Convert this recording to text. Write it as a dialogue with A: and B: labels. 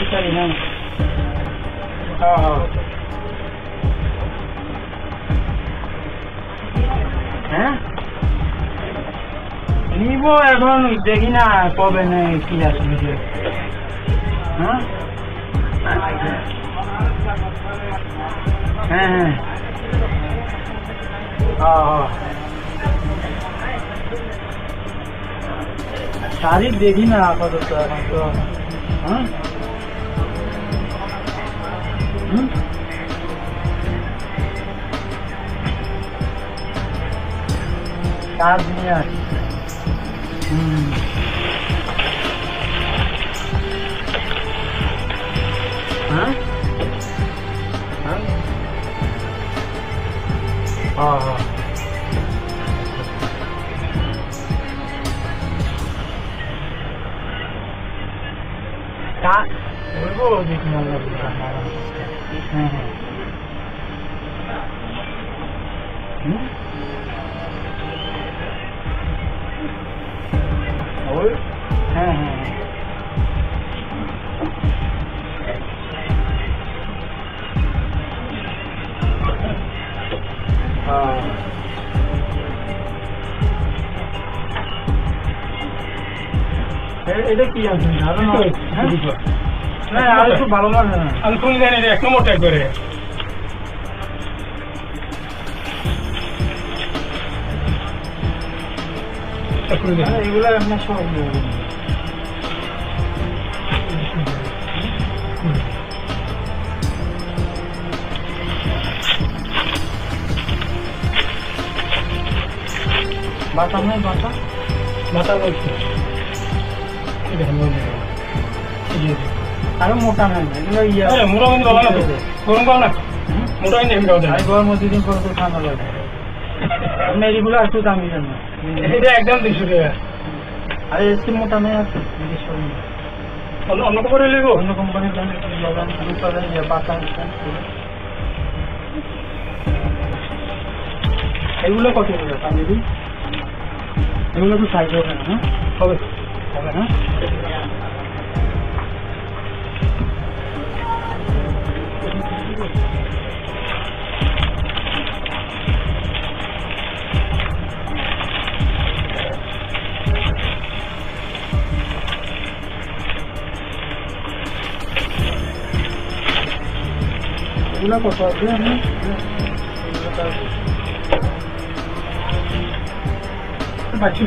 A: তারিখ হ্যাঁ হ্যাঁ হ্যাঁ নিব এখন দেখি না কবে নেই কি আসবে হ্যাঁ হ্যাঁ হ্যাঁ তারিখ দেখি না আপাতত এখন তো হ্যাঁ কাজ নিয়ে আসি হ্যাঁ হ্যাঁ হ্যাঁ হ্যাঁ বলবো দেখি হ্যাঁ হ্যাঁ ওই হ্যাঁ হ্যাঁ এটা কি আছে আরো না আর একটু ভালো মাল না আমি কোন জানি এক নম্বর টাইপ করে এগুলো আপনার সব বাতা নয় বাতা বাতা বলছি আরো মোটা নাই এগুলো মোটা কিন্তু ভালো না গরম পাও না মোটা কিন্তু গরম মধ্যে দিন পরে তো ঠান্ডা লাগে আপনি এগুলো একটু দামি জানো এটা একদম 200 টাকা আরে এসে মোটা নেই আছে অন্য কোম্পানি নেবো অন্য কোম্পানির দাম লাগান দুপারে বাতা এগুলো কত করে পানিবি এগুলো তো সাইজ হবে না হবে হবে না এগুলো কত আছে আমি বাচ্চা